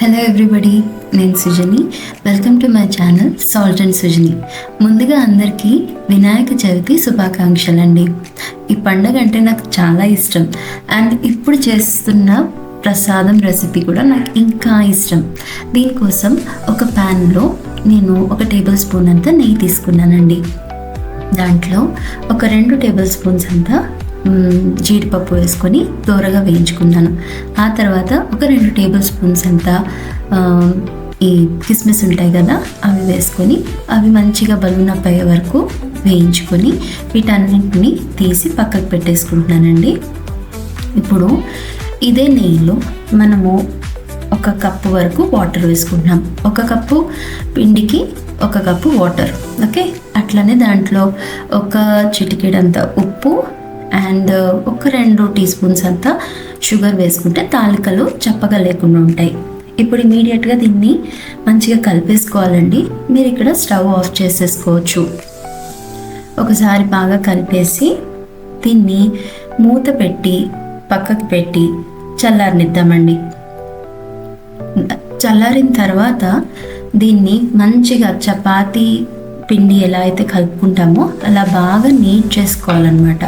Hello everybody, నేను Sujani. Welcome to my channel salt and Sujani. ముందుగా అందరికీ వినాయక చవితి శుభాకాంక్షలు అండి. ఈ పండుగ అంటే నాకు చాలా ఇష్టం అండ్ ఇప్పుడు చేస్తున్న ప్రసాదం రెసిపీ కూడా నాకు ఇంకా ఇష్టం. దీనికోసం ఒక ప్యాన్లో నేను 1 టేబుల్ స్పూన్ అంతా నెయ్యి తీసుకున్నానండి. దాంట్లో ఒక 2 టేబుల్ స్పూన్స్ అంతా జీడిపప్పు వేసుకొని దోరగా వేయించుకున్నాను. ఆ తర్వాత ఒక 2 టేబుల్ స్పూన్స్ అంతా ఈ కిస్మిస్ ఉంటాయి కదా, అవి వేసుకొని అవి మంచిగా బలునప్ అయ్యే వరకు వేయించుకొని వీటన్నింటిని తీసి పక్కకు పెట్టేసుకుంటున్నానండి. ఇప్పుడు ఇదే నెయ్యిలో మనము 1 కప్పు వరకు వాటర్ వేసుకుంటున్నాం. 1 కప్పు పిండికి 1 కప్పు వాటర్. ఓకే, అట్లనే దాంట్లో 1 చిటికెడంత ఉప్పు అండ్ ఒక 2 టీ స్పూన్స్ అంతా షుగర్ వేసుకుంటే తాలికలు చప్పగా లేకుండా ఉంటాయి. ఇప్పుడు ఇమీడియట్గా దీన్ని మంచిగా కలిపేసుకోవాలండి. మీరు ఇక్కడ స్టవ్ ఆఫ్ చేసేసుకోవచ్చు. ఒకసారి బాగా కలిపేసి దీన్ని మూత పెట్టి పక్కకు పెట్టి చల్లారనిద్దామండి. చల్లారిన తర్వాత దీన్ని మంచిగా చపాతీ పిండి ఎలా అయితే కలుపుకుంటామో అలా బాగా నీట్ చేసుకోవాలన్నమాట.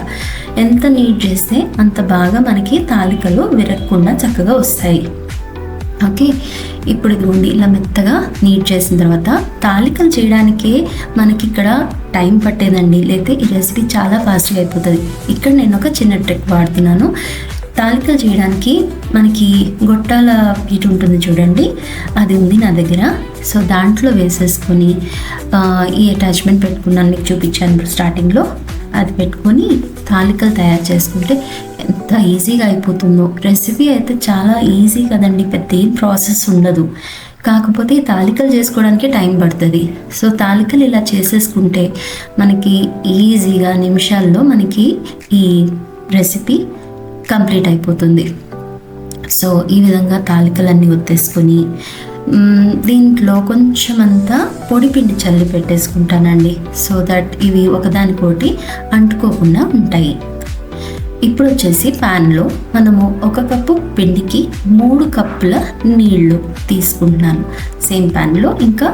ఎంత నీట్ చేస్తే అంత బాగా మనకి తాలికలు విరగకుండా చక్కగా వస్తాయి. ఓకే, ఇప్పుడు ఇదిగోండి ఇలా మెత్తగా నీట్ చేసిన తర్వాత తాలికలు చేయడానికే మనకి ఇక్కడ టైం పట్టేదండి, లేకపోతే ఈ రెసిపీ చాలా ఫాస్ట్గా అయిపోతుంది. ఇక్కడ నేను ఒక చిన్న ట్రిక్ వాడుతున్నాను. తాలికలు చేయడానికి మనకి గొట్టాల పీట ఉంటుంది చూడండి, అది ఉంది నా దగ్గర. సో దాంట్లో వేసేసుకొని ఈ అటాచ్మెంట్ పెట్టుకున్నాను, మీకు చూపించాను స్టార్టింగ్లో. అది పెట్టుకొని తాలికలు తయారు చేసుకుంటే ఎంత ఈజీగా అయిపోతుందో. రెసిపీ అయితే చాలా ఈజీ కదండి, పెద్ద ఏం ప్రాసెస్ ఉండదు. కాకపోతే ఈ తాలికలు చేసుకోవడానికి టైం పడుతుంది. సో తాలికలు ఇలా చేసేసుకుంటే మనకి ఈజీగా నిమిషాల్లో మనకి ఈ రెసిపీ కంప్లీట్ అయిపోతుంది. సో ఈ విధంగా తాలికలన్నీ ఒత్తేసుకొని దీంట్లో కొంచెం అంతా పొడి పిండి చల్లి పెట్టేసుకుంటానండి. సో దట్ ఇవి ఒకదానికోటి అంటుకోకుండా ఉంటాయి. ఇప్పుడు వచ్చేసి ప్యాన్లో మనము 1 కప్పు పిండికి 3 కప్పుల నీళ్లు తీసుకుంటున్నాను. సేమ్ ప్యాన్లో ఇంకా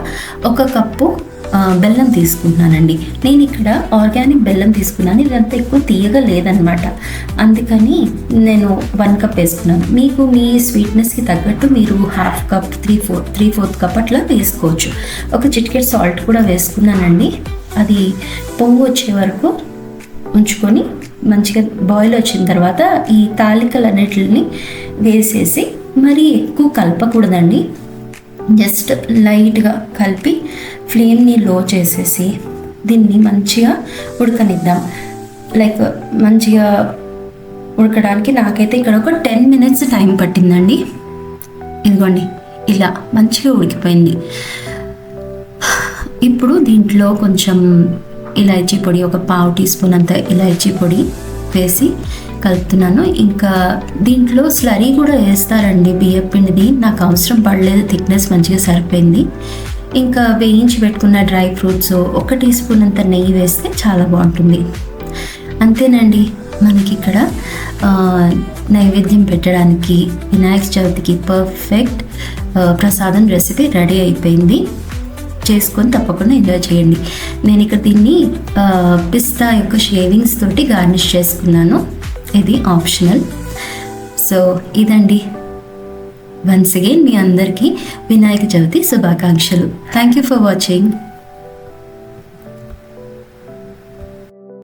1 కప్పు బెల్లం తీసుకుంటున్నానండి. నేను ఇక్కడ ఆర్గానిక్ బెల్లం తీసుకున్నాను. ఇదంతా ఎక్కువ తీయగా లేదనమాట, అందుకని నేను 1 కప్ వేసుకున్నాను. మీకు మీ స్వీట్నెస్కి తగ్గట్టు మీరు 1/2 కప్ 3/4 కప్ అట్లా వేసుకోవచ్చు. ఒక చిటికెట్ సాల్ట్ కూడా వేసుకున్నానండి. అది పొంగు వచ్చే వరకు ఉంచుకొని మంచిగా బాయిల్ వచ్చిన తర్వాత ఈ తాలికలన్నిటిని వేసేసి మరీ ఎక్కువ కలపకూడదండి. జస్ట్ లైట్గా కలిపి ఫ్లేమ్ని లో చేసేసి దీన్ని మంచిగా ఉడకనిద్దాం. లైక్ మంచిగా ఉడకడానికి నాకైతే ఇక్కడ ఒక 10 మినిట్స్ టైం పట్టిందండి. ఇదిగోండి ఇలా మంచిగా ఉడికిపోయింది. ఇప్పుడు దీంట్లో కొంచెం ఇలాచీ పొడి, ఒక 1/2 టీ స్పూన్ అంత ఇలాచీ పొడి వేసి కలుపుతున్నాను. ఇంకా దీంట్లో స్లరీ కూడా వేస్తారండి, బియ్యం పిండిది. నాకు అవసరం పడలేదు, థిక్నెస్ మంచిగా సరిపోయింది. ఇంకా వేయించి పెట్టుకున్న డ్రై ఫ్రూట్స్ 1 టీ స్పూన్ అంత నెయ్యి వేస్తే చాలా బాగుంటుంది. అంతేనండి, మనకి ఇక్కడ నైవేద్యం పెట్టడానికి వినాయక చవితికి పర్ఫెక్ట్ ప్రసాదం రెసిపీ రెడీ అయిపోయింది. చేసుకొని తప్పకుండా ఎంజాయ్ చేయండి. నేను ఇక్కడ దీన్ని పిస్తా యొక్క షేవింగ్స్ తోటి గార్నిష్ చేసుకున్నాను. ఇది ఆప్షనల్. సో ఇదండి. వన్స్ అగైన్ మీ అందరికీ వినాయక చవితి శుభాకాంక్షలు. Thank you for watching.